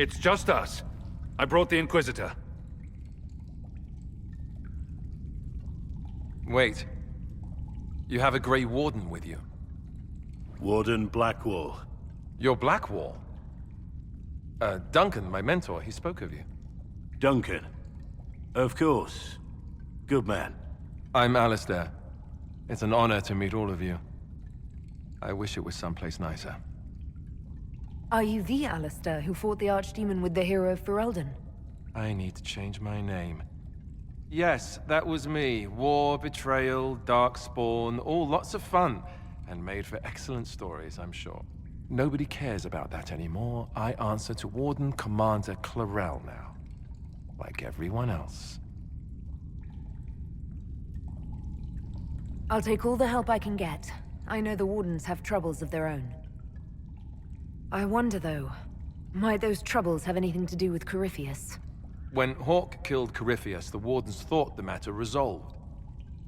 It's just us. I brought the Inquisitor. Wait. You have a Grey Warden with you? Warden Blackwall. You're Blackwall? Duncan, my mentor, he spoke of you. Duncan. Of course. Good man. I'm Alistair. It's an honor to meet all of you. I wish it was someplace nicer. Are you the Alistair who fought the Archdemon with the hero of Ferelden? I need to change my name. Yes, that was me. War, betrayal, darkspawn, all lots of fun. And made for excellent stories, I'm sure. Nobody cares about that anymore. I answer to Warden Commander Clarel now. Like everyone else. I'll take all the help I can get. I know the Wardens have troubles of their own. I wonder, though, might those troubles have anything to do with Corypheus? When Hawke killed Corypheus, the Wardens thought the matter resolved.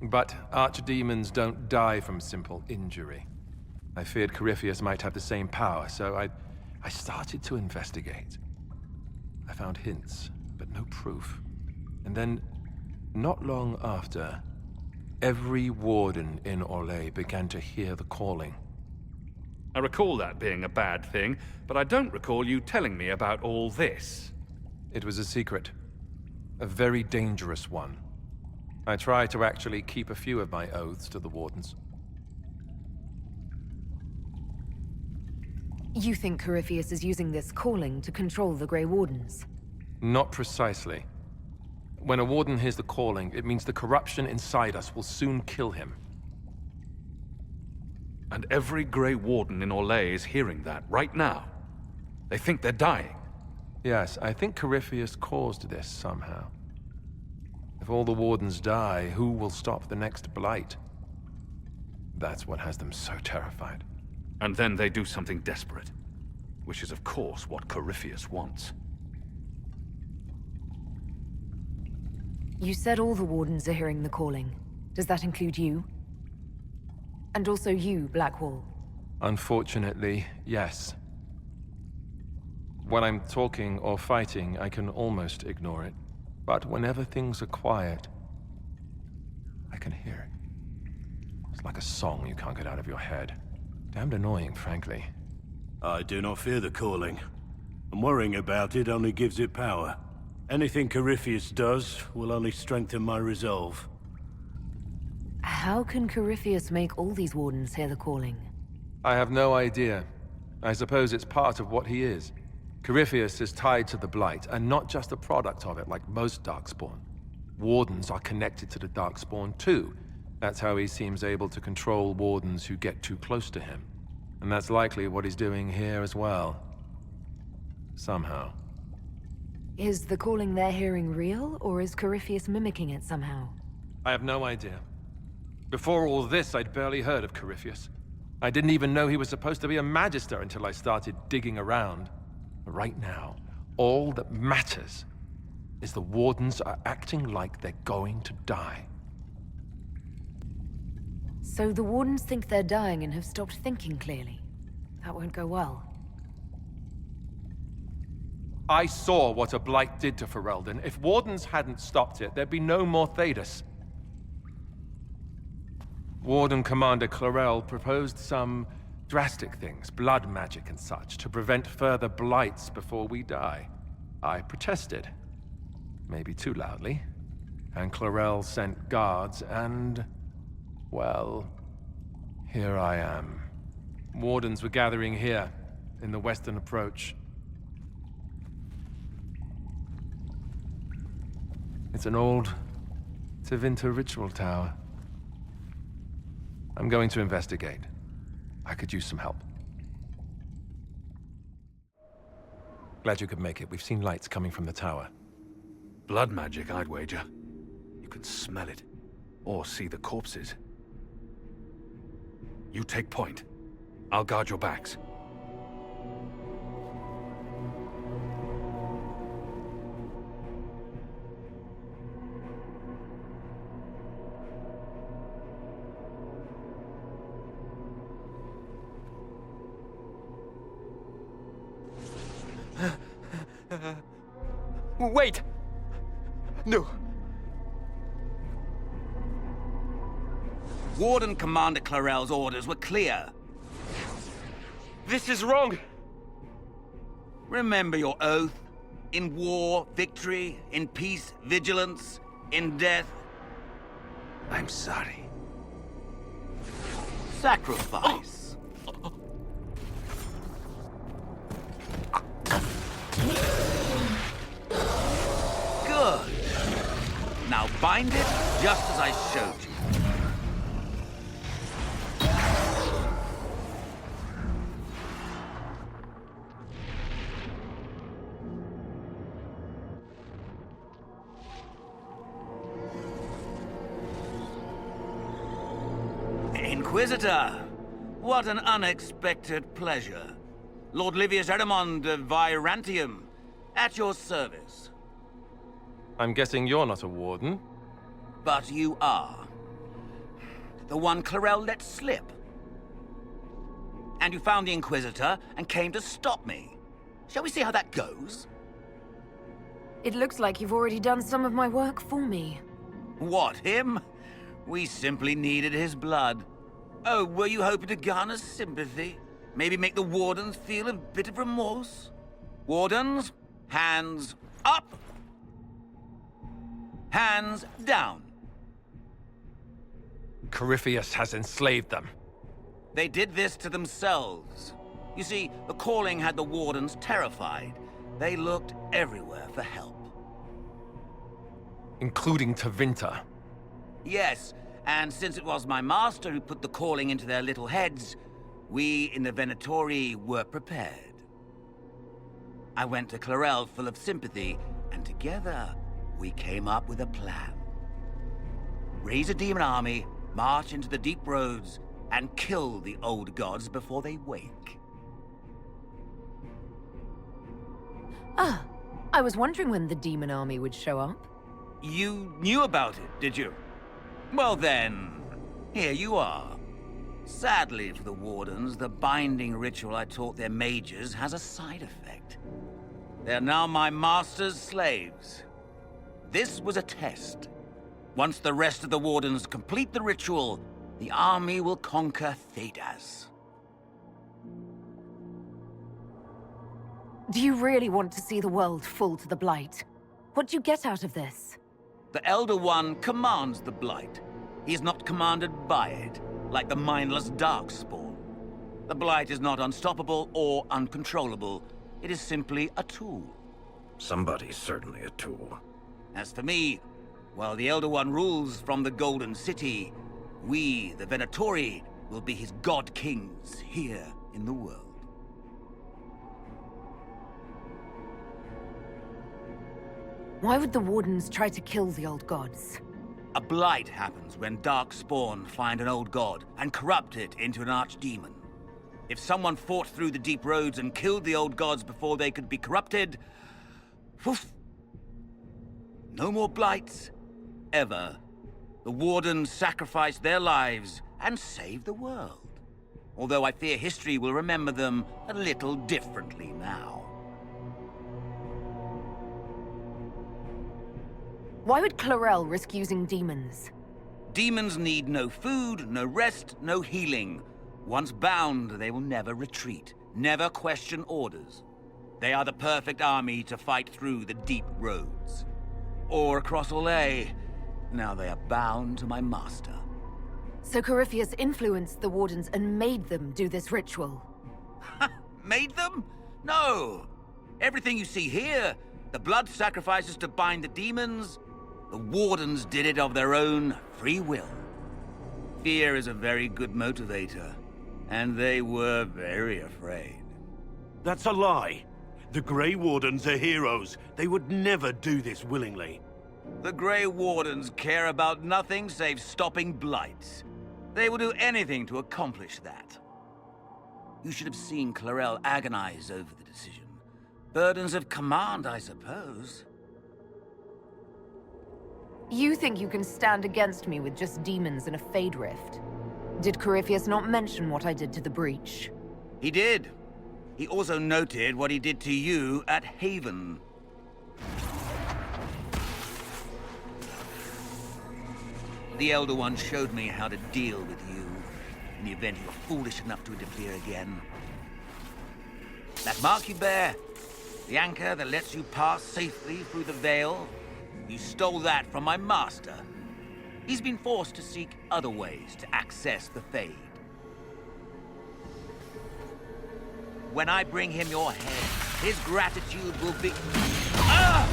But archdemons don't die from simple injury. I feared Corypheus might have the same power, so I started to investigate. I found hints, but no proof. And then, not long after, every Warden in Orlais began to hear the calling. I recall that being a bad thing, but I don't recall you telling me about all this. It was a secret. A very dangerous one. I tried to actually keep a few of my oaths to the Wardens. You think Corypheus is using this calling to control the Grey Wardens? Not precisely. When a Warden hears the calling, it means the corruption inside us will soon kill him. And every Grey Warden in Orlais is hearing that right now. They think they're dying. Yes, I think Corypheus caused this somehow. If all the Wardens die, who will stop the next blight? That's what has them so terrified. And then they do something desperate. Which is, of course, what Corypheus wants. You said all the Wardens are hearing the calling. Does that include you? And also you, Blackwall? Unfortunately, yes. When I'm talking or fighting, I can almost ignore it. But whenever things are quiet, I can hear it. It's like a song you can't get out of your head. Damned annoying, frankly. I do not fear the calling. And worrying about it only gives it power. Anything Corypheus does will only strengthen my resolve. How can Corypheus make all these Wardens hear the calling? I have no idea. I suppose it's part of what he is. Corypheus is tied to the Blight, and not just a product of it like most Darkspawn. Wardens are connected to the Darkspawn too. That's how he seems able to control Wardens who get too close to him. And that's likely what he's doing here as well. Somehow. Is the calling they're hearing real, or is Corypheus mimicking it somehow? I have no idea. Before all this, I'd barely heard of Corypheus. I didn't even know he was supposed to be a Magister until I started digging around. But right now, all that matters is the Wardens are acting like they're going to die. So the Wardens think they're dying and have stopped thinking clearly. That won't go well. I saw what a Blight did to Ferelden. If Wardens hadn't stopped it, there'd be no more Thedas. Warden Commander Clarel proposed some drastic things, blood magic and such, to prevent further blights before we die. I protested. Maybe too loudly. And Clarel sent guards and... well, here I am. Wardens were gathering here, in the western approach. It's an old Tevinter ritual tower. I'm going to investigate. I could use some help. Glad you could make it. We've seen lights coming from the tower. Blood magic, I'd wager. You can smell it. Or see the corpses. You take point. I'll guard your backs. Wait! No. Warden Commander Clarel's orders were clear. This is wrong! Remember your oath. In war, victory. In peace, vigilance. In death, I'm sorry. sacrifice. Good. Now bind it just as I showed you. Inquisitor, what an unexpected pleasure. Lord Livius Erimond of Virantium, at your service. I'm guessing you're not a warden? But you are. The one Clarel let slip. And you found the Inquisitor and came to stop me. Shall we see how that goes? It looks like you've already done some of my work for me. What, him? We simply needed his blood. Oh, were you hoping to garner sympathy? Maybe make the Wardens feel a bit of remorse? Wardens, hands up! Hands down. Corypheus has enslaved them. They did this to themselves. You see, the calling had the Wardens terrified. They looked everywhere for help. Including Tevinter. Yes, and since it was my master who put the calling into their little heads, we in the Venatori were prepared. I went to Clarel full of sympathy, and together we came up with a plan. Raise a demon army, march into the deep roads, and kill the old gods before they wake. Ah, I was wondering when the demon army would show up. You knew about it, did you? Well then, here you are. Sadly for the Wardens, the binding ritual I taught their mages has a side effect. They're now my master's slaves. This was a test. Once the rest of the Wardens complete the ritual, the army will conquer Thedas. Do you really want to see the world fall to the Blight? What do you get out of this? The Elder One commands the Blight. He is not commanded by it, like the mindless Darkspawn. The Blight is not unstoppable or uncontrollable. It is simply a tool. Somebody's certainly a tool. As for me, while the Elder One rules from the Golden City, we, the Venatori, will be his god kings here in the world. Why would the Wardens try to kill the old gods? A blight happens when Darkspawn find an old god and corrupt it into an archdemon. If someone fought through the deep roads and killed the old gods before they could be corrupted, poof, no more blights, ever. The Wardens sacrificed their lives and saved the world. Although I fear history will remember them a little differently now. Why would Clarel risk using demons? Demons need no food, no rest, no healing. Once bound, they will never retreat, never question orders. They are the perfect army to fight through the deep roads. Or across Olay. Now they are bound to my master. So Corypheus influenced the Wardens and made them do this ritual. Made them? No. Everything you see here, the blood sacrifices to bind the demons, the Wardens did it of their own free will. Fear is a very good motivator, and they were very afraid. That's a lie. The Grey Wardens are heroes. They would never do this willingly. The Grey Wardens care about nothing save stopping blights. They will do anything to accomplish that. You should have seen Clarel agonize over the decision. Burdens of command, I suppose. You think you can stand against me with just demons and a Fade Rift? Did Corypheus not mention what I did to the Breach? He did. He also noted what he did to you at Haven. The Elder One showed me how to deal with you, in the event you were foolish enough to interfere again. That mark you bear, the anchor that lets you pass safely through the veil, you stole that from my master. He's been forced to seek other ways to access the Fade. When I bring him your head, his gratitude will be... Ah!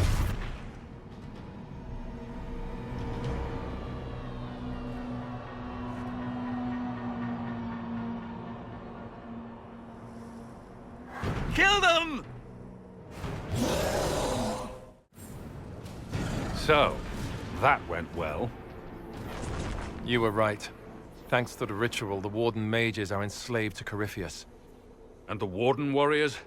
Kill them! So, that went well. You were right. Thanks to the ritual, the Warden mages are enslaved to Corypheus. And the Warden warriors?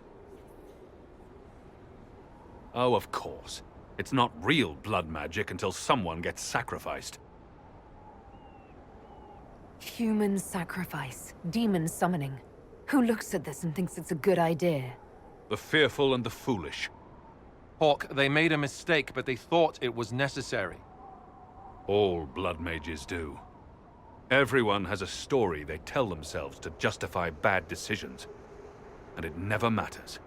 Oh, of course. It's not real blood magic until someone gets sacrificed. Human sacrifice. Demon summoning. Who looks at this and thinks it's a good idea? The fearful and the foolish. Hawke, they made a mistake, but they thought it was necessary. All blood mages do. Everyone has a story they tell themselves to justify bad decisions. And it never matters.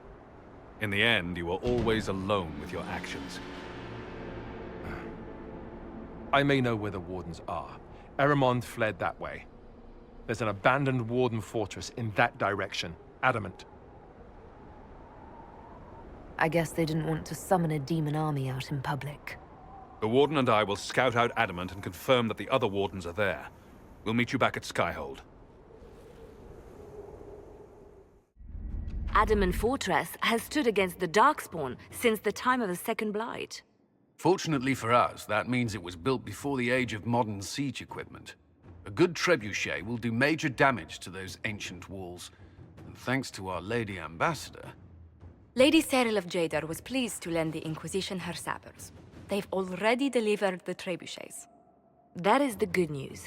In the end, you are always alone with your actions. I may know where the Wardens are. Eramond fled that way. There's an abandoned Warden fortress in that direction. Adamant. I guess they didn't want to summon a demon army out in public. The Warden and I will scout out Adamant and confirm that the other Wardens are there. We'll meet you back at Skyhold. Adamant Fortress has stood against the Darkspawn since the time of the Second Blight. Fortunately for us, that means it was built before the age of modern siege equipment. A good trebuchet will do major damage to those ancient walls. And thanks to our Lady Ambassador... Lady Cyril of Jadar was pleased to lend the Inquisition her sabers. They've already delivered the trebuchets. That is the good news.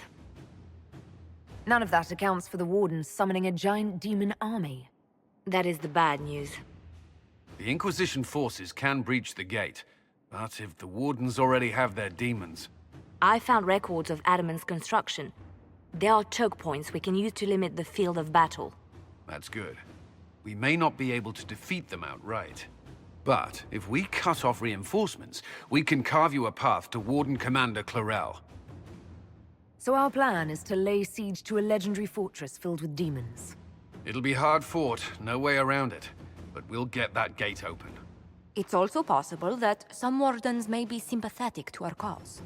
None of that accounts for the Wardens summoning a giant demon army. That is the bad news. The Inquisition forces can breach the gate, but if the Wardens already have their demons... I found records of Adamant's construction. There are choke points we can use to limit the field of battle. That's good. We may not be able to defeat them outright. But if we cut off reinforcements, we can carve you a path to Warden Commander Clarel. So our plan is to lay siege to a legendary fortress filled with demons. It'll be hard fought, no way around it. But we'll get that gate open. It's also possible that some Wardens may be sympathetic to our cause.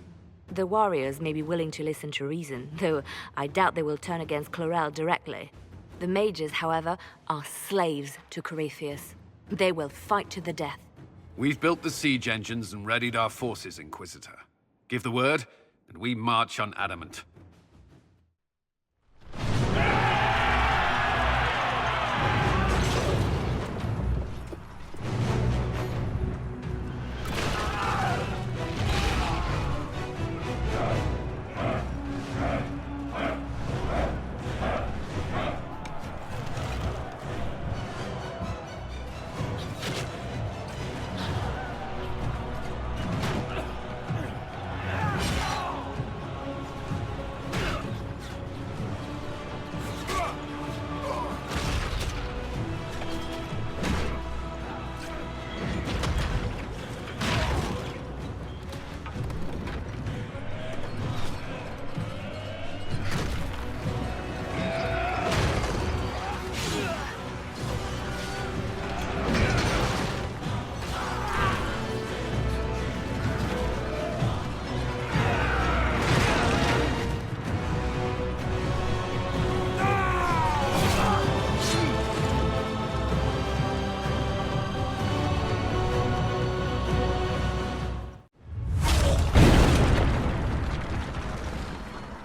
The warriors may be willing to listen to reason, though I doubt they will turn against Clarel directly. The mages, however, are slaves to Corypheus. They will fight to the death. We've built the siege engines and readied our forces, Inquisitor. Give the word, and we march on Adamant.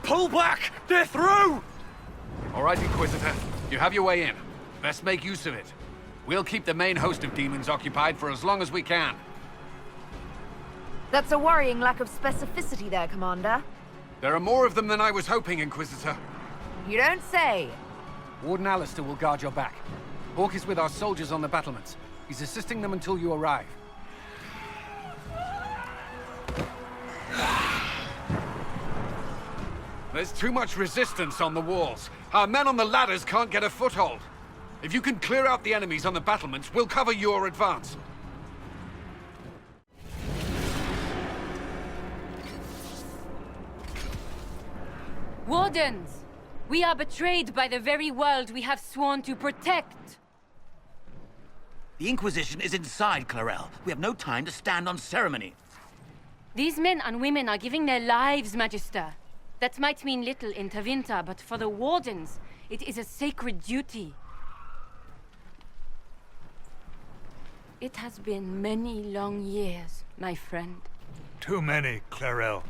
Pull back! They're through! All right, Inquisitor. You have your way in. Best make use of it. We'll keep the main host of demons occupied for as long as we can. That's a worrying lack of specificity there, Commander. There are more of them than I was hoping, Inquisitor. You don't say. Warden Alistair will guard your back. Hawke is with our soldiers on the battlements. He's assisting them until you arrive. There's too much resistance on the walls. Our men on the ladders can't get a foothold. If you can clear out the enemies on the battlements, we'll cover your advance. Wardens! We are betrayed by the very world we have sworn to protect! The Inquisition is inside, Clarel. We have no time to stand on ceremony. These men and women are giving their lives, Magister. That might mean little in Tavinta, but for the Wardens, it is a sacred duty. It has been many long years, my friend. Too many, Clarel.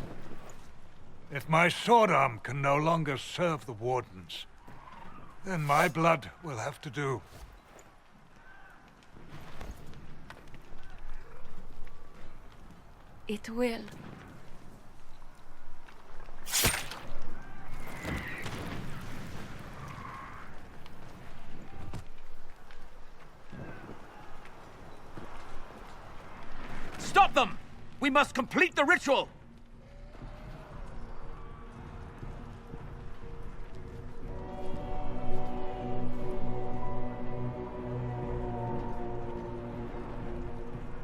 If my sword arm can no longer serve the Wardens, then my blood will have to do. It will. Stop them! We must complete the ritual!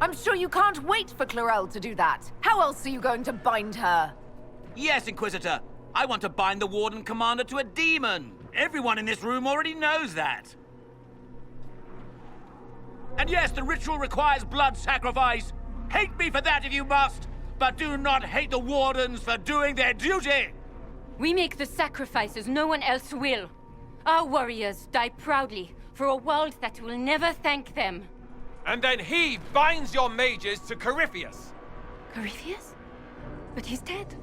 I'm sure you can't wait for Clarel to do that. How else are you going to bind her? Yes, Inquisitor. I want to bind the Warden Commander to a demon. Everyone in this room already knows that. And yes, the ritual requires blood sacrifice. Hate me for that if you must, but do not hate the Wardens for doing their duty! We make the sacrifices no one else will. Our warriors die proudly for a world that will never thank them. And then he binds your mages to Corypheus. Corypheus? But he's dead.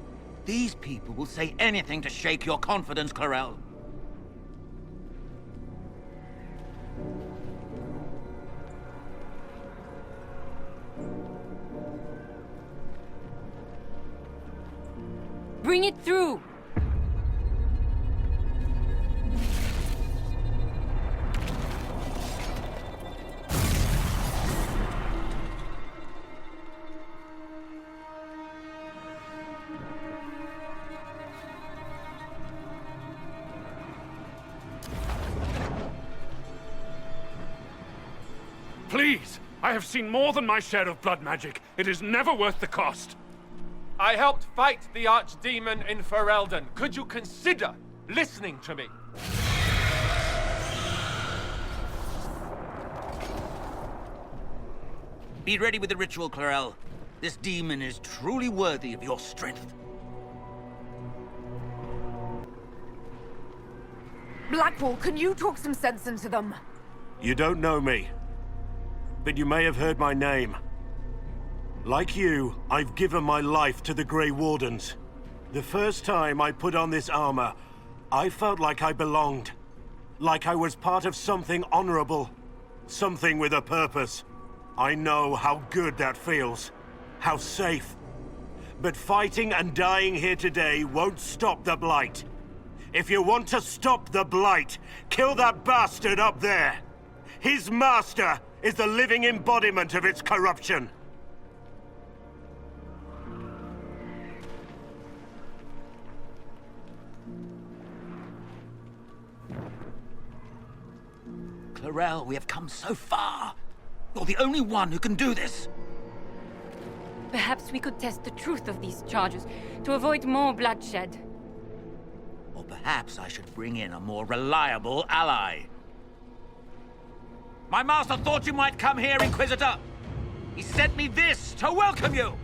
These people will say anything to shake your confidence, Clarel. Bring it through! Please! I have seen more than my share of blood magic. It is never worth the cost. I helped fight the archdemon in Ferelden. Could you consider listening to me? Be ready with the ritual, Clarel. This demon is truly worthy of your strength. Blackwall, can you talk some sense into them? You don't know me, but you may have heard my name. Like you, I've given my life to the Grey Wardens. The first time I put on this armor, I felt like I belonged. Like I was part of something honorable. Something with a purpose. I know how good that feels. How safe. But fighting and dying here today won't stop the Blight. If you want to stop the Blight, kill that bastard up there. His master is the living embodiment of its corruption. Clarel, we have come so far. You're the only one who can do this. Perhaps we could test the truth of these charges to avoid more bloodshed. Or perhaps I should bring in a more reliable ally. My master thought you might come here, Inquisitor. He sent me this to welcome you.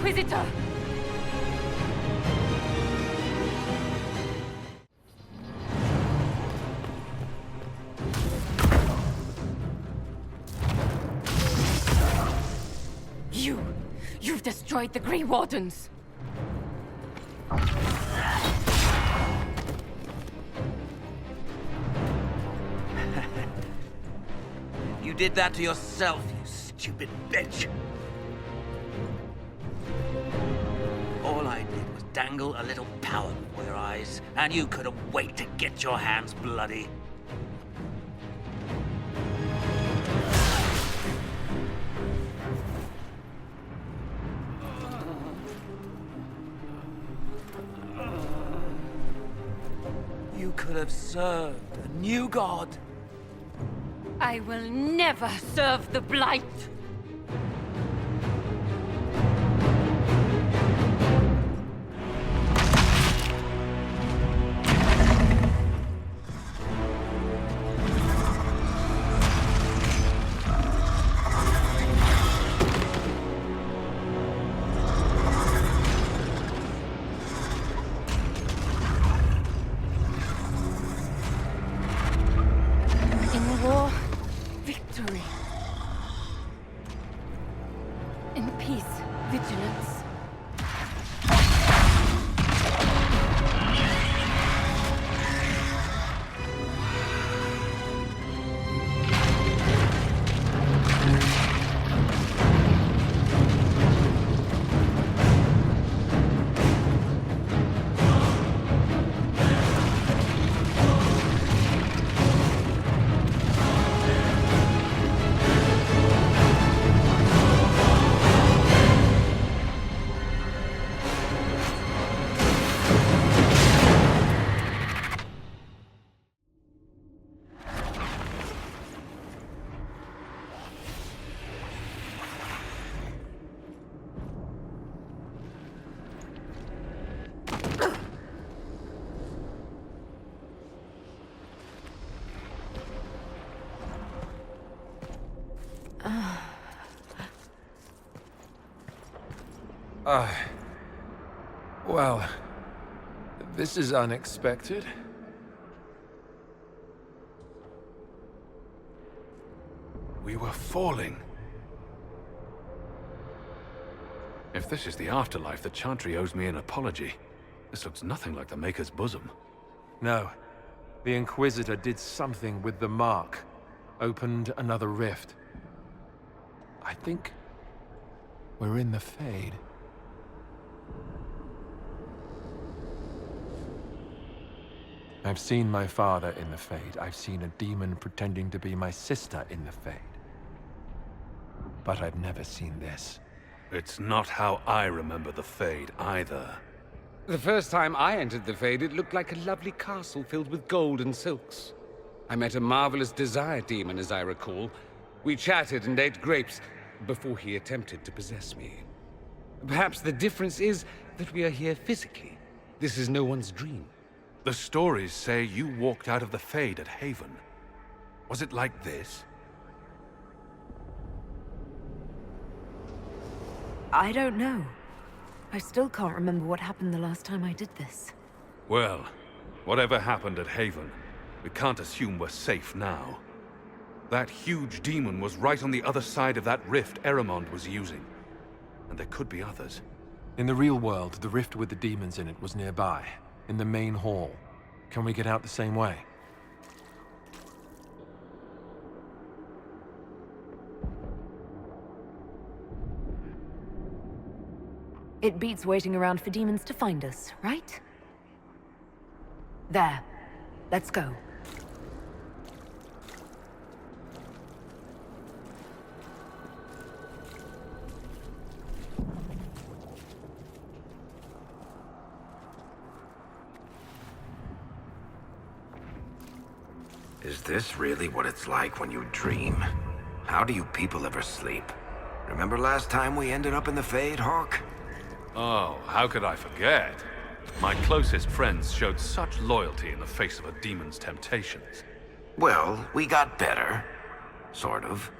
Inquisitor! You've destroyed the Grey Wardens! You did that to yourself, you stupid bitch! All I did was dangle a little power before your eyes, and you couldn't wait to get your hands bloody. You could have served a new god. I will never serve the Blight! In war, victory. In peace, vigilance. Well, this is unexpected. We were falling. If this is the afterlife, the Chantry owes me an apology. This looks nothing like the Maker's bosom. No. The Inquisitor did something with the mark. Opened another rift. I think we're in the Fade. I've seen my father in the Fade. I've seen a demon pretending to be my sister in the Fade. But I've never seen this. It's not how I remember the Fade, either. The first time I entered the Fade, it looked like a lovely castle filled with gold and silks. I met a marvelous desire demon, as I recall. We chatted and ate grapes before he attempted to possess me. Perhaps the difference is that we are here physically. This is no one's dream. The stories say you walked out of the Fade at Haven. Was it like this? I don't know. I still can't remember what happened the last time I did this. Well, whatever happened at Haven, we can't assume we're safe now. That huge demon was right on the other side of that rift Eramond was using. And there could be others. In the real world, the rift with the demons in it was nearby, in the main hall. Can we get out the same way? It beats waiting around for demons to find us, right? There. Let's go. Is this really what it's like when you dream? How do you people ever sleep? Remember last time we ended up in the Fade, Hawke? Oh, how could I forget? My closest friends showed such loyalty in the face of a demon's temptations. Well, we got better. Sort of.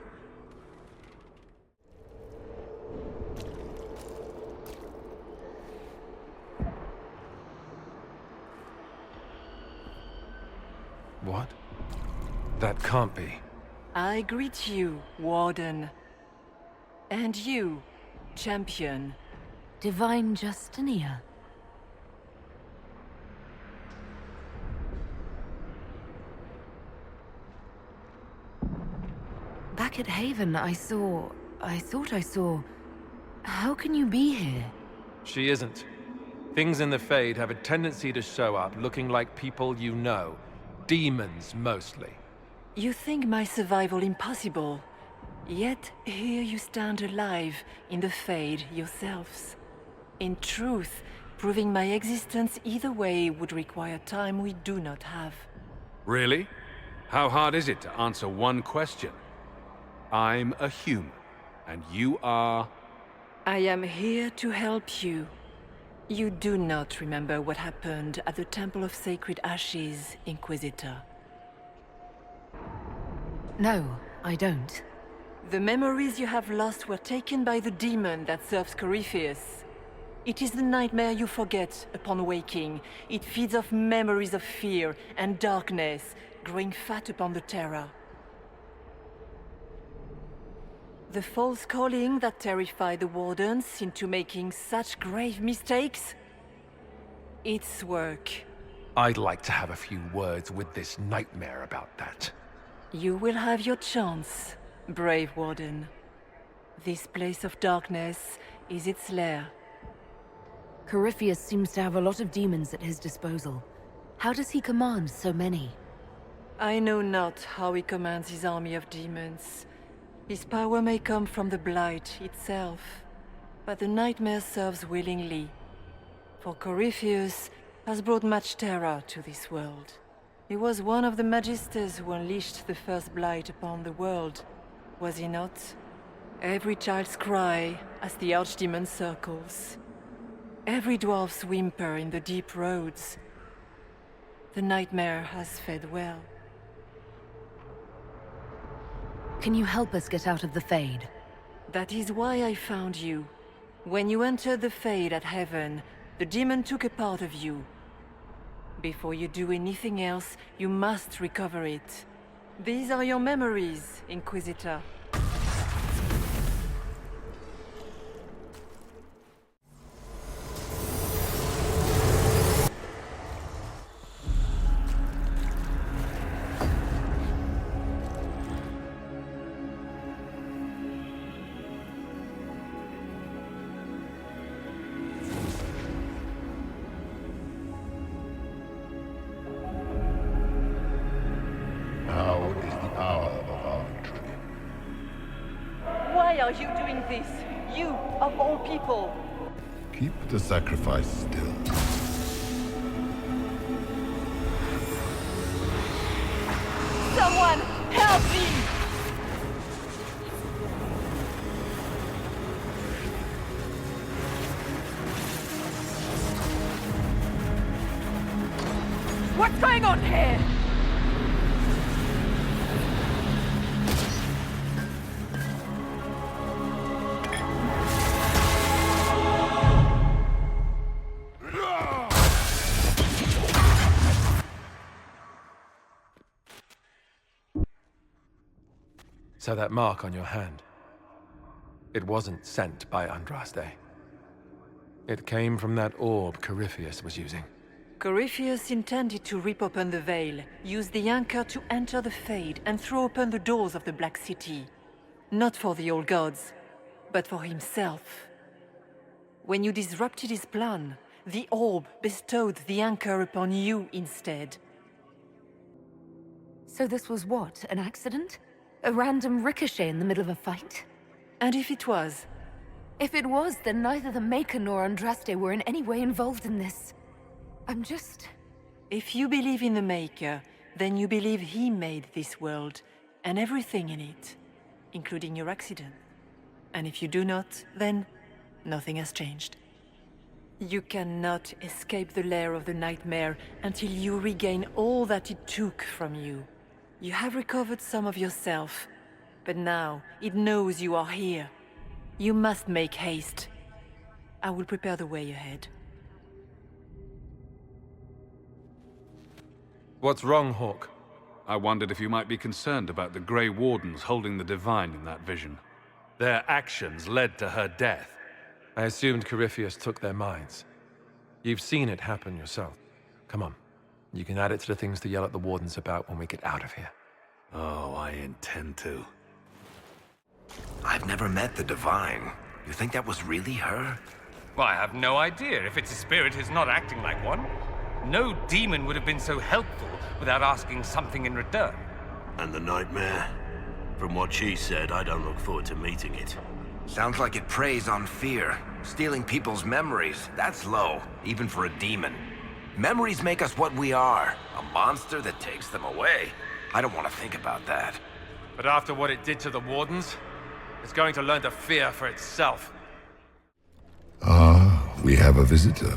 What? That can't be. I greet you, Warden. And you, Champion. Divine Justinia. Back at Haven, I thought I saw... How can you be here? She isn't. Things in the Fade have a tendency to show up looking like people you know. Demons, mostly. You think my survival impossible, yet here you stand alive in the Fade yourselves. In truth, proving my existence either way would require time we do not have. Really? How hard is it to answer one question? I'm a human, and you are... I am here to help you. You do not remember what happened at the Temple of Sacred Ashes, Inquisitor. No, I don't. The memories you have lost were taken by the demon that serves Corypheus. It is the nightmare you forget upon waking. It feeds off memories of fear and darkness, growing fat upon the terror. The false calling that terrified the Wardens into making such grave mistakes? Its work. I'd like to have a few words with this nightmare about that. You will have your chance, brave Warden. This place of darkness is its lair. Corypheus seems to have a lot of demons at his disposal. How does he command so many? I know not how he commands his army of demons. His power may come from the Blight itself, but the nightmare serves willingly. For Corypheus has brought much terror to this world. He was one of the Magisters who unleashed the first Blight upon the world, was he not? Every child's cry as the Archdemon circles. Every dwarf's whimper in the deep roads. The nightmare has fed well. Can you help us get out of the Fade? That is why I found you. When you entered the Fade at Heaven, the demon took a part of you. Before you do anything else, you must recover it. These are your memories, Inquisitor. Why are you doing this? You, of all people! Keep the sacrifice still. Someone, help me! What's going on here? So that mark on your hand, it wasn't sent by Andraste. It came from that orb Corypheus was using. Corypheus intended to rip open the veil, use the anchor to enter the Fade, and throw open the doors of the Black City. Not for the old gods, but for himself. When you disrupted his plan, the orb bestowed the anchor upon you instead. So this was what, an accident? A random ricochet in the middle of a fight? And if it was? If it was, then neither the Maker nor Andraste were in any way involved in this. I'm just... If you believe in the Maker, then you believe he made this world, and everything in it, including your accident. And if you do not, then nothing has changed. You cannot escape the lair of the nightmare until you regain all that it took from you. You have recovered some of yourself, but now it knows you are here. You must make haste. I will prepare the way ahead. What's wrong, Hawke? I wondered if you might be concerned about the Grey Wardens holding the Divine in that vision. Their actions led to her death. I assumed Corypheus took their minds. You've seen it happen yourself. Come on. You can add it to the things to yell at the Wardens about when we get out of here. Oh, I intend to. I've never met the Divine. You think that was really her? Well, I have no idea. If it's a spirit, it's not acting like one. No demon would have been so helpful without asking something in return. And the nightmare? From what she said, I don't look forward to meeting it. Sounds like it preys on fear. Stealing people's memories. That's low, even for a demon. Memories make us what we are. A monster that takes them away. I don't want to think about that. But after what it did to the Wardens, it's going to learn to fear for itself. Ah, we have a visitor.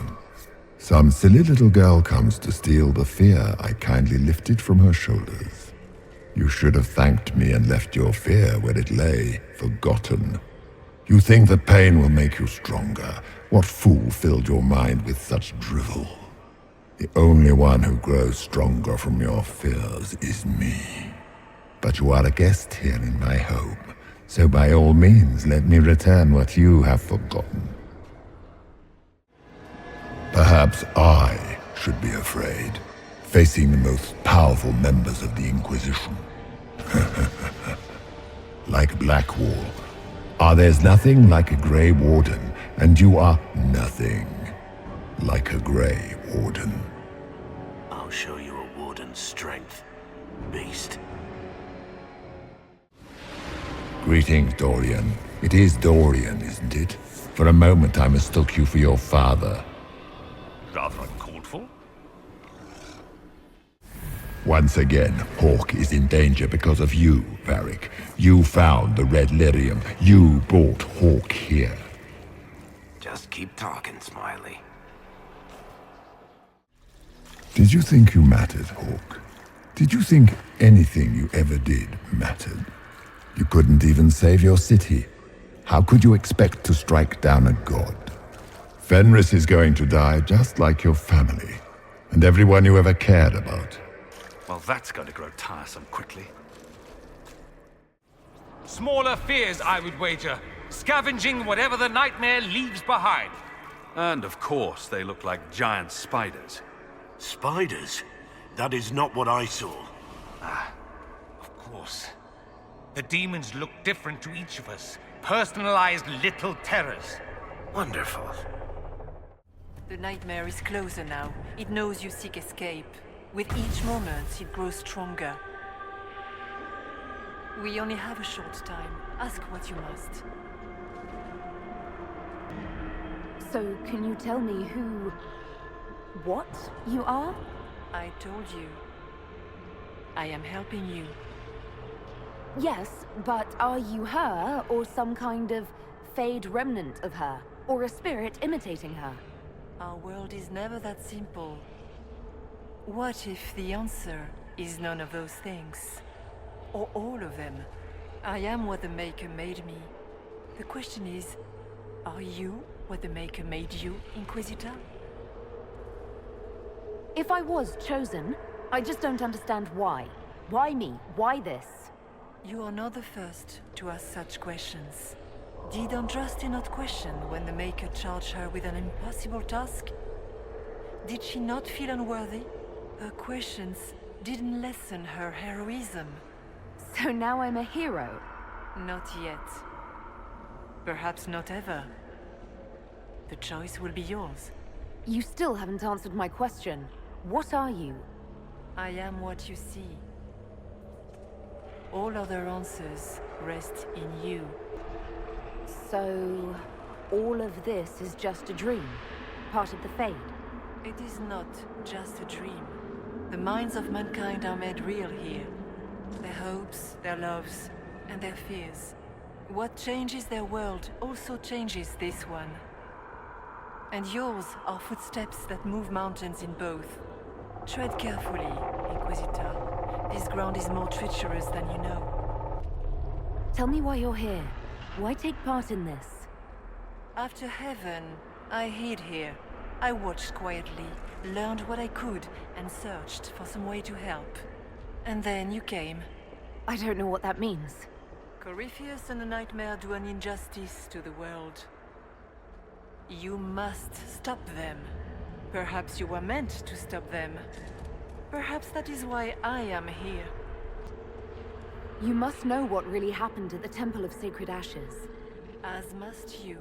Some silly little girl comes to steal the fear I kindly lifted from her shoulders. You should have thanked me and left your fear where it lay, forgotten. You think the pain will make you stronger. What fool filled your mind with such drivel? The only one who grows stronger from your fears is me. But you are a guest here in my home, so by all means let me return what you have forgotten. Perhaps I should be afraid, facing the most powerful members of the Inquisition. Like Blackwall. There's nothing like a Grey Warden, and you are nothing like a Grey Warden. I'll show you a Warden's strength, beast. Greetings, Dorian. It is Dorian, isn't it? For a moment I mistook you for your father. Rather uncalled for. Once again, Hawke is in danger because of you, Varric. You found the Red Lyrium. You brought Hawke here. Just keep talking, Smiley. Did you think you mattered, Hawke? Did you think anything you ever did mattered? You couldn't even save your city. How could you expect to strike down a god? Fenris is going to die just like your family, and everyone you ever cared about. Well, that's going to grow tiresome quickly. Smaller fears, I would wager. Scavenging whatever the nightmare leaves behind. And of course, they look like giant spiders. Spiders? That is not what I saw. Of course. The demons look different to each of us. Personalized little terrors. Wonderful. The nightmare is closer now. It knows you seek escape. With each moment, it grows stronger. We only have a short time. Ask what you must. So, can you tell me what you are? I told you. I am helping you. Yes, but are you her, or some kind of fade remnant of her? Or a spirit imitating her? Our world is never that simple. What if the answer is none of those things? Or all of them? I am what the Maker made me. The question is, are you what the Maker made you, Inquisitor? If I was chosen, I just don't understand why. Why me? Why this? You are not the first to ask such questions. Did Andraste not question when the Maker charged her with an impossible task? Did she not feel unworthy? Her questions didn't lessen her heroism. So now I'm a hero? Not yet. Perhaps not ever. The choice will be yours. You still haven't answered my question. What are you? I am what you see. All other answers rest in you. So, all of this is just a dream? Part of the Fade? It is not just a dream. The minds of mankind are made real here. Their hopes, their loves, and their fears. What changes their world also changes this one. And yours are footsteps that move mountains in both. Tread carefully, Inquisitor. This ground is more treacherous than you know. Tell me why you're here. Why take part in this? After heaven, I hid here. I watched quietly, learned what I could, and searched for some way to help. And then you came. I don't know what that means. Corypheus and the Nightmare do an injustice to the world. You must stop them. Perhaps you were meant to stop them. Perhaps that is why I am here. You must know what really happened at the Temple of Sacred Ashes. As must you.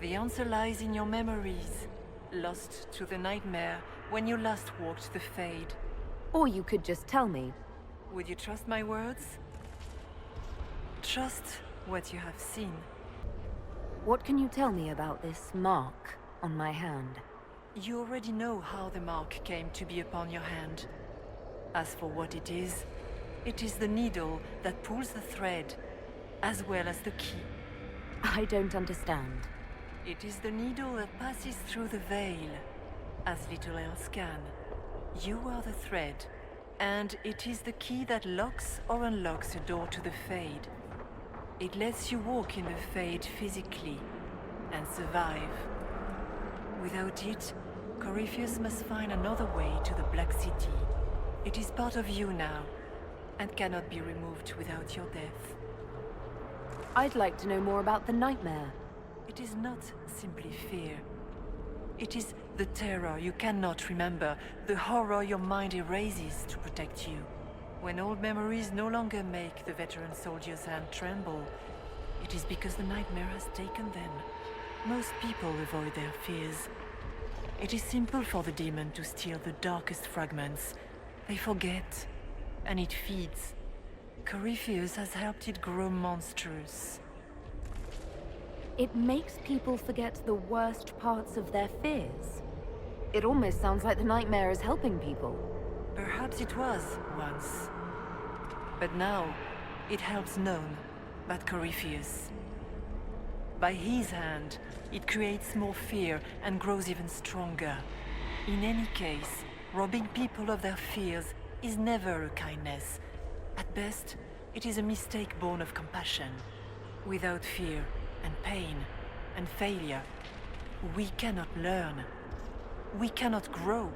The answer lies in your memories, lost to the Nightmare when you last walked the Fade. Or you could just tell me. Would you trust my words? Trust what you have seen. What can you tell me about this mark on my hand? You already know how the mark came to be upon your hand. As for what it is the needle that pulls the thread, as well as the key. I don't understand. It is the needle that passes through the veil, as little else can. You are the thread, and it is the key that locks or unlocks a door to the Fade. It lets you walk in the Fade physically, and survive. Without it, Corypheus must find another way to the Black City. It is part of you now, and cannot be removed without your death. I'd like to know more about the Nightmare. It is not simply fear. It is the terror you cannot remember, the horror your mind erases to protect you. When old memories no longer make the veteran soldier's hand tremble, it is because the Nightmare has taken them. Most people avoid their fears. It is simple for the demon to steal the darkest fragments. They forget, and it feeds. Corypheus has helped it grow monstrous. It makes people forget the worst parts of their fears. It almost sounds like the Nightmare is helping people. Perhaps it was once. But now, it helps none but Corypheus. By his hand, it creates more fear and grows even stronger. In any case, robbing people of their fears is never a kindness. At best, it is a mistake born of compassion. Without fear and pain and failure, we cannot learn. We cannot grow,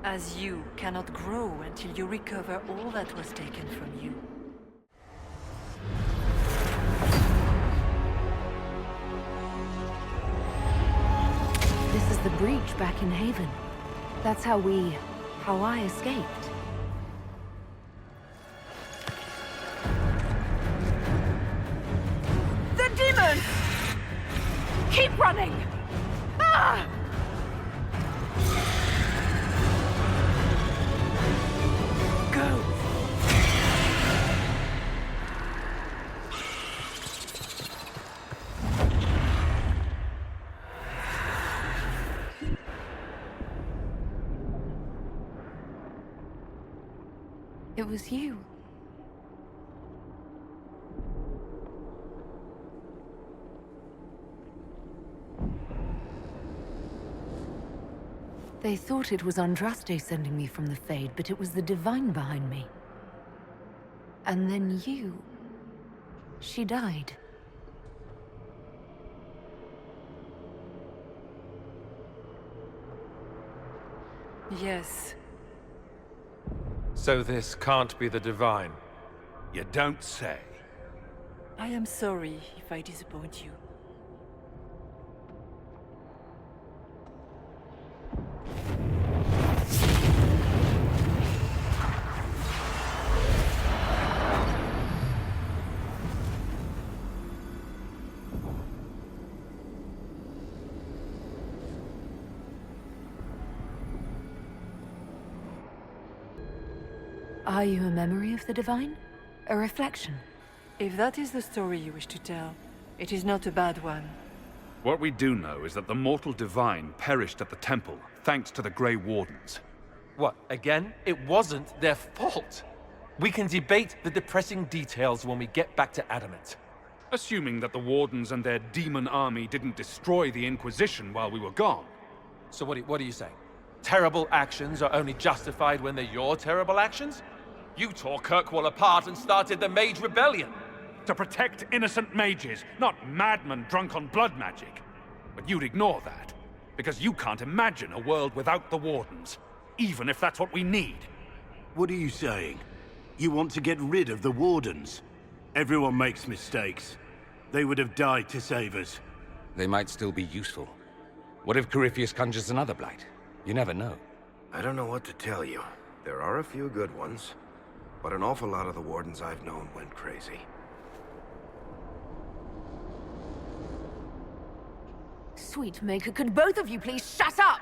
as you cannot grow until you recover all that was taken from you. This is the breach back in Haven. That's how I escaped. The demon! Keep running! Ah! Go! It was you. They thought it was Andraste sending me from the Fade, but it was the Divine behind me. And then you... She died. Yes. So this can't be the Divine. You don't say. I am sorry if I disappoint you. Are you a memory of the Divine? A reflection? If that is the story you wish to tell, it is not a bad one. What we do know is that the mortal Divine perished at the temple, thanks to the Grey Wardens. What, again? It wasn't their fault. We can debate the depressing details when we get back to Adamant. Assuming that the Wardens and their demon army didn't destroy the Inquisition while we were gone. So what are you saying? Terrible actions are only justified when they're your terrible actions? You tore Kirkwall apart and started the Mage Rebellion. To protect innocent mages, not madmen drunk on blood magic. But you'd ignore that, because you can't imagine a world without the Wardens, even if that's what we need. What are you saying? You want to get rid of the Wardens? Everyone makes mistakes. They would have died to save us. They might still be useful. What if Corypheus conjures another blight? You never know. I don't know what to tell you. There are a few good ones, but an awful lot of the Wardens I've known went crazy. Sweet Maker, could both of you please shut up?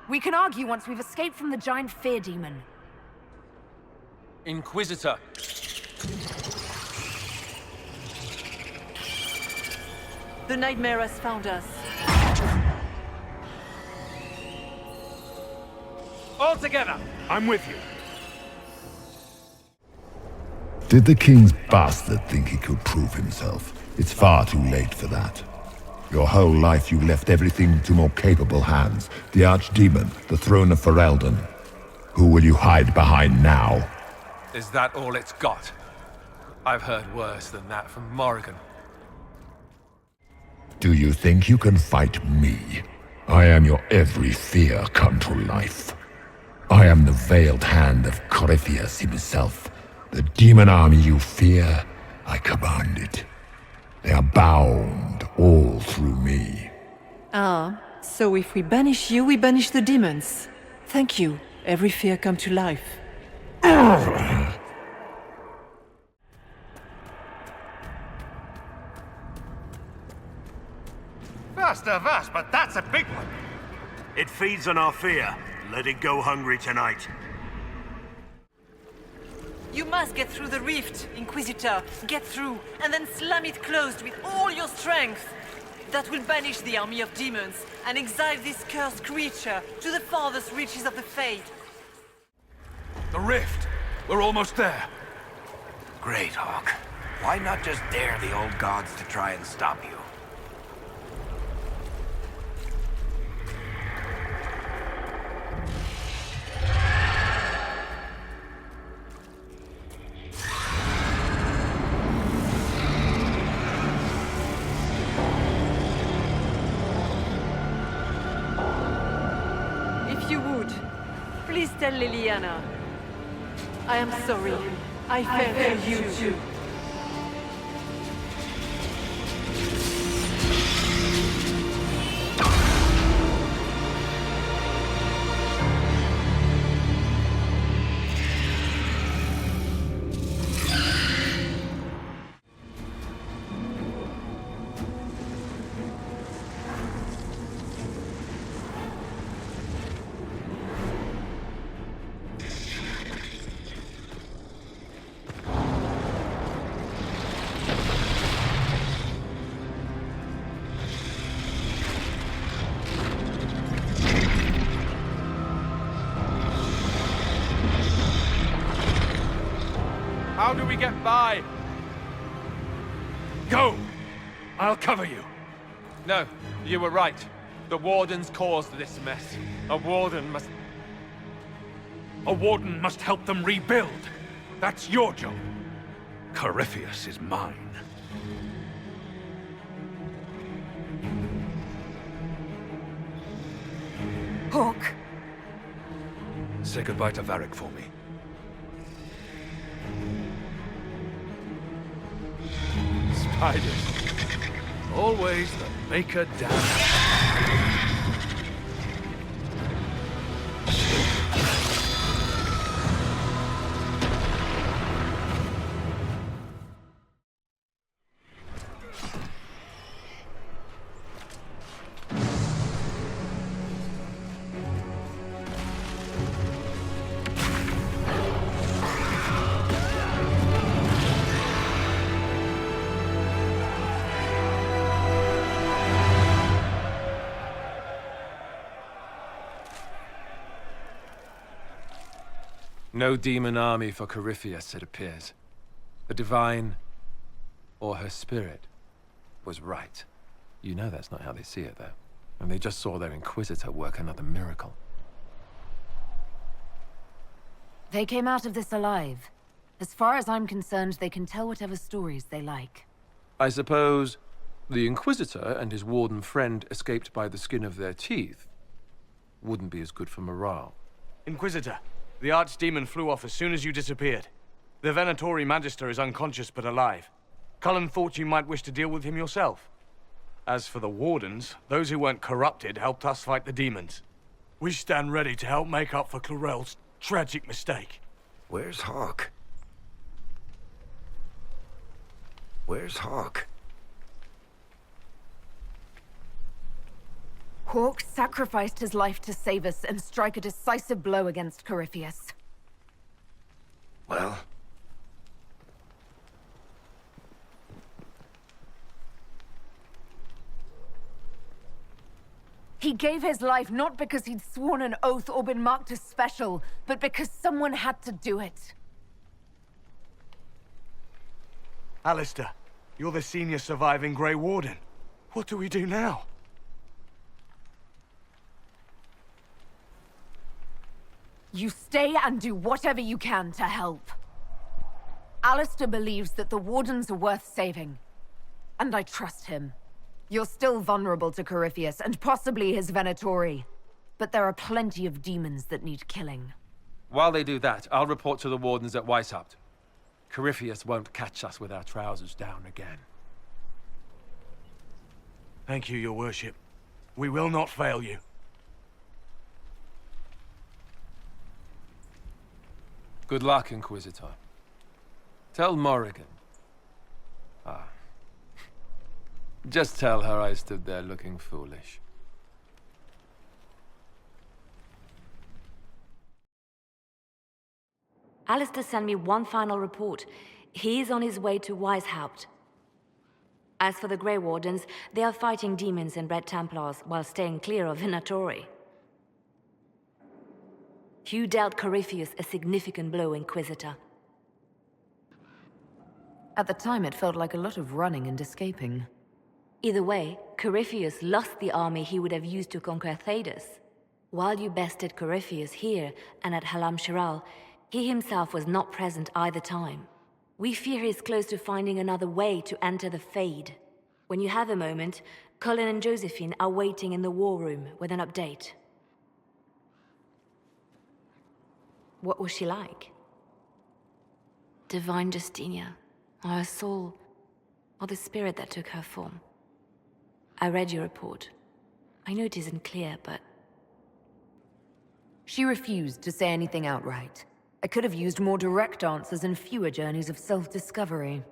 We can argue once we've escaped from the giant fear demon. Inquisitor! The nightmare has found us. All together! I'm with you. Did the king's bastard think he could prove himself? It's far too late for that. Your whole life you left everything to more capable hands. The Archdemon, the throne of Ferelden. Who will you hide behind now? Is that all it's got? I've heard worse than that from Morrigan. Do you think you can fight me? I am your every fear come to life. I am the veiled hand of Corypheus himself. The demon army you fear, I command it. They are bound all through me. Ah, so if we banish you, we banish the demons. Thank you. Every fear come to life. Faster, vast, but that's a big one. It feeds on our fear. Let it go hungry tonight. You must get through the rift, Inquisitor. Get through, and then slam it closed with all your strength. That will banish the army of demons and exile this cursed creature to the farthest reaches of the Fade. The rift! We're almost there. Great, Hawke. Why not just dare the old gods to try and stop you? If you would, please tell Liliana. I am sorry. I fell for you too. How do we get by? Go! I'll cover you. No, you were right. The Wardens caused this mess. A Warden must help them rebuild. That's your job. Corypheus is mine. Hawke! Say goodbye to Varric for me. Spiders. Always the maker down. No demon army for Corypheus, it appears. The Divine, or her spirit, was right. You know that's not how they see it, though. And they just saw their Inquisitor work another miracle. They came out of this alive. As far as I'm concerned, they can tell whatever stories they like. I suppose the Inquisitor and his Warden friend escaped by the skin of their teeth wouldn't be as good for morale. Inquisitor, The archdemon flew off as soon as you disappeared. The Venatori Magister is unconscious but alive. Cullen thought you might wish to deal with him yourself. As for the Wardens, those who weren't corrupted helped us fight the demons. We stand ready to help make up for Clarel's tragic mistake. Where's Hawke? Where's Hawke? Hawke sacrificed his life to save us and strike a decisive blow against Corypheus. Well? He gave his life not because he'd sworn an oath or been marked as special, but because someone had to do it. Alistair, you're the senior surviving Grey Warden. What do we do now? You stay and do whatever you can to help. Alistair believes that the Wardens are worth saving, and I trust him. You're still vulnerable to Corypheus, and possibly his Venatori. But there are plenty of demons that need killing. While they do that, I'll report to the Wardens at Weishaupt. Corypheus won't catch us with our trousers down again. Thank you, your worship. We will not fail you. Good luck, Inquisitor. Tell Morrigan. Just tell her I stood there looking foolish. Alistair sent me one final report. He is on his way to Weishaupt. As for the Grey Wardens, they are fighting demons and Red Templars while staying clear of Venatori. You dealt Corypheus a significant blow, Inquisitor. At the time, it felt like a lot of running and escaping. Either way, Corypheus lost the army he would have used to conquer Thedas. While you bested Corypheus here and at Halam Shiral, he himself was not present either time. We fear he is close to finding another way to enter the Fade. When you have a moment, Cullen and Josephine are waiting in the war room with an update. What was she like? Divine Justinia, or her soul, or the spirit that took her form. I read your report. I know it isn't clear, but... She refused to say anything outright. I could have used more direct answers and fewer journeys of self-discovery.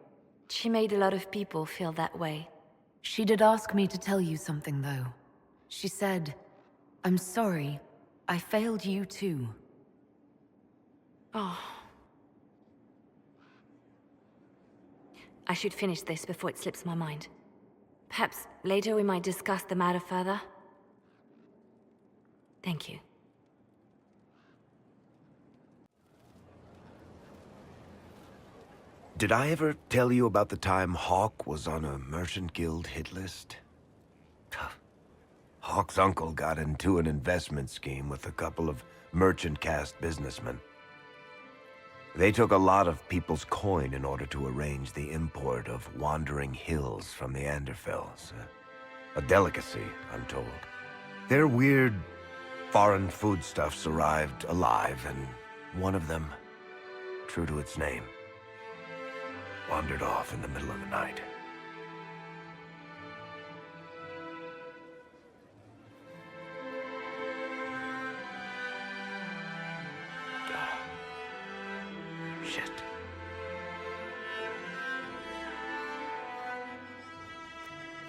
She made a lot of people feel that way. She did ask me to tell you something, though. She said, "I'm sorry. I failed you too." Oh. I should finish this before it slips my mind. Perhaps later we might discuss the matter further. Thank you. Did I ever tell you about the time Hawke was on a merchant guild hit list? Hawke's uncle got into an investment scheme with a couple of merchant caste businessmen. They took a lot of people's coin in order to arrange the import of wandering hills from the Anderfells. A delicacy, I'm told. Their weird, foreign foodstuffs arrived alive, and one of them, true to its name, wandered off in the middle of the night. Shit.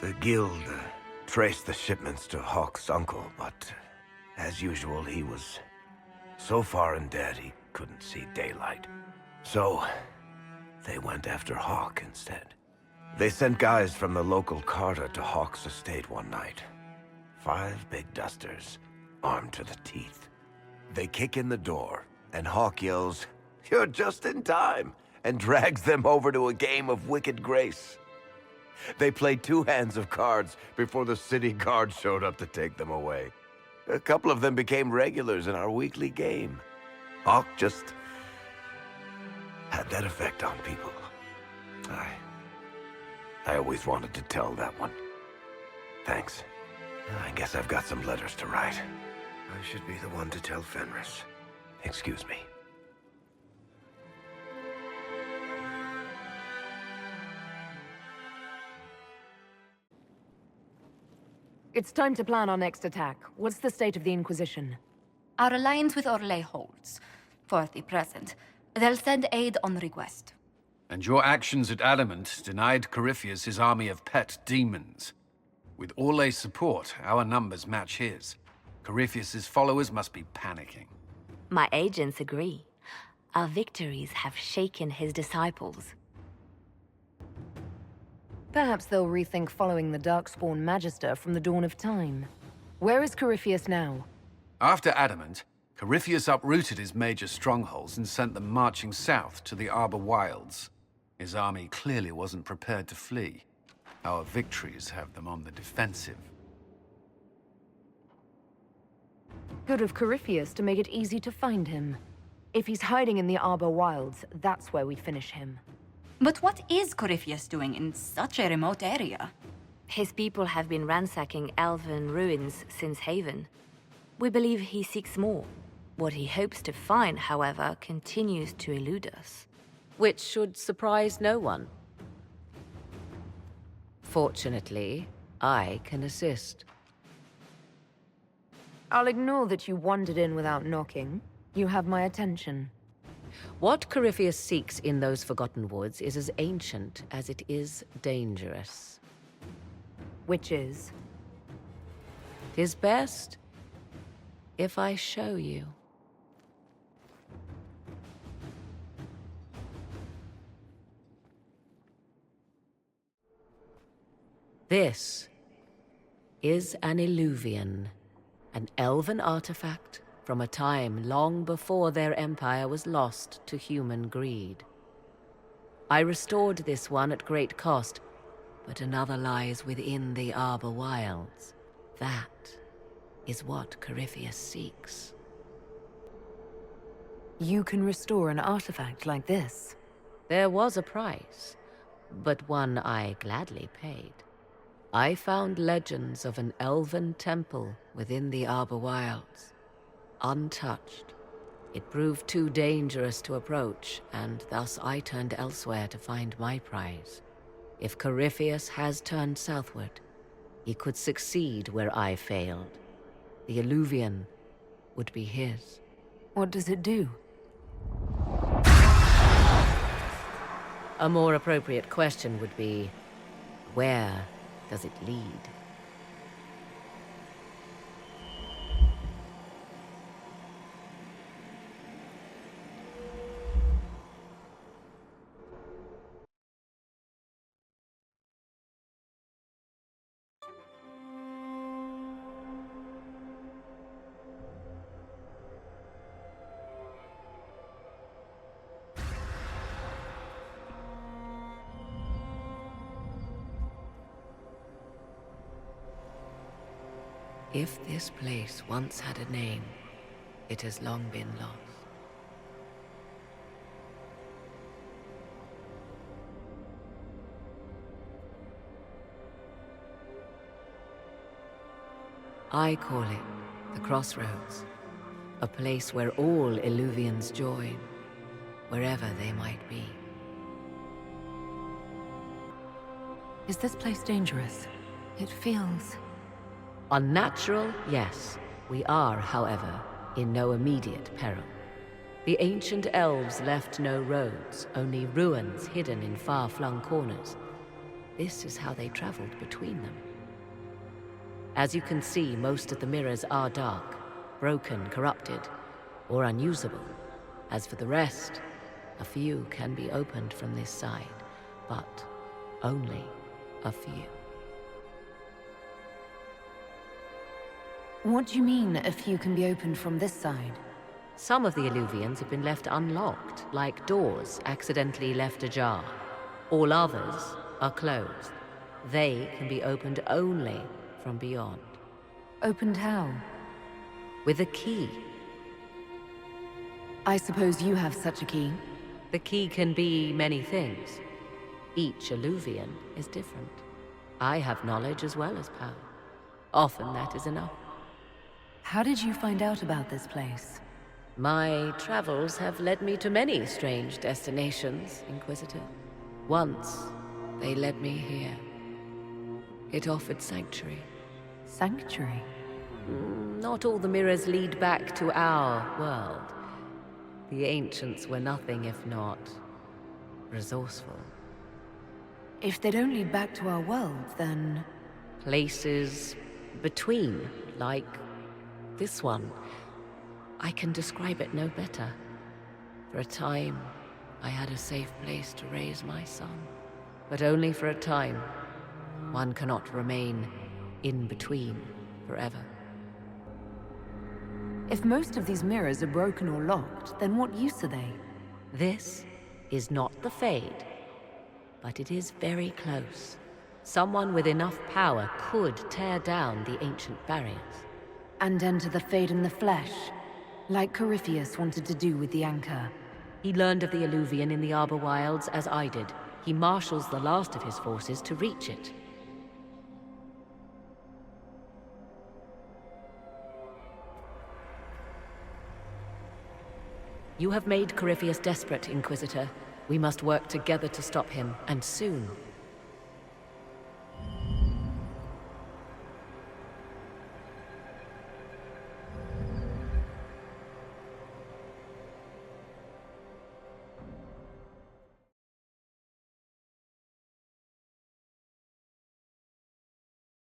The guild traced the shipments to Hawke's uncle, but as usual, he was so far in debt he couldn't see daylight. So they went after Hawke instead. They sent guys from the local carter to Hawke's estate one night. 5 big dusters, armed to the teeth. They kick in the door, and Hawke yells, "You're just in time," and drags them over to a game of Wicked Grace. They played 2 hands of cards before the city guard showed up to take them away. A couple of them became regulars in our weekly game. Hawke just had that effect on people. I always wanted to tell that one. Thanks. I guess I've got some letters to write. I should be the one to tell Fenris. Excuse me. It's time to plan our next attack. What's the state of the Inquisition? Our alliance with Orlais holds, for the present. They'll send aid on request. And your actions at Adamant denied Corypheus his army of pet demons. With Orlais' support, our numbers match his. Corypheus' followers must be panicking. My agents agree. Our victories have shaken his disciples. Perhaps they'll rethink following the Darkspawn Magister from the dawn of time. Where is Corypheus now? After Adamant, Corypheus uprooted his major strongholds and sent them marching south to the Arbor Wilds. His army clearly wasn't prepared to flee. Our victories have them on the defensive. Good of Corypheus to make it easy to find him. If he's hiding in the Arbor Wilds, that's where we finish him. But what is Corypheus doing in such a remote area? His people have been ransacking elven ruins since Haven. We believe he seeks more. What he hopes to find, however, continues to elude us. Which should surprise no one. Fortunately, I can assist. I'll ignore that you wandered in without knocking. You have my attention. What Corypheus seeks in those Forgotten Woods is as ancient as it is dangerous. Which is? 'Tis best if I show you. This is an Illuvian, an elven artifact from a time long before their empire was lost to human greed. I restored this one at great cost, but another lies within the Arbor Wilds. That is what Corypheus seeks. You can restore an artifact like this? There was a price, but one I gladly paid. I found legends of an elven temple within the Arbor Wilds. Untouched. It proved too dangerous to approach, and thus I turned elsewhere to find my prize. If Corypheus has turned southward, he could succeed where I failed. The Illuvian would be his. What does it do? A more appropriate question would be, where does it lead? If this place once had a name, it has long been lost. I call it the Crossroads, a place where all Illuvians join, wherever they might be. Is this place dangerous? It feels... Unnatural, yes. We are, however, in no immediate peril. The ancient elves left no roads, only ruins hidden in far-flung corners. This is how they traveled between them. As you can see, most of the mirrors are dark, broken, corrupted, or unusable. As for the rest, a few can be opened from this side, but only a few. What do you mean, a few can be opened from this side? Some of the Illuvians have been left unlocked, like doors accidentally left ajar. All others are closed. They can be opened only from beyond. Opened how? With a key. I suppose you have such a key? The key can be many things. Each Illuvian is different. I have knowledge as well as power. Often that is enough. How did you find out about this place? My travels have led me to many strange destinations, Inquisitor. Once, they led me here. It offered sanctuary. Sanctuary? Not all the mirrors lead back to our world. The ancients were nothing if not resourceful. If they don't lead back to our world, then... Places between, like this one. I can describe it no better. For a time, I had a safe place to raise my son. But only for a time. One cannot remain in between forever. If most of these mirrors are broken or locked, then what use are they? This is not the Fade, but it is very close. Someone with enough power could tear down the ancient barriers. And enter the Fade in the flesh, like Corypheus wanted to do with the Anchor. He learned of the Alluvian in the Arbor Wilds as I did. He marshals the last of his forces to reach it. You have made Corypheus desperate, Inquisitor. We must work together to stop him, and soon.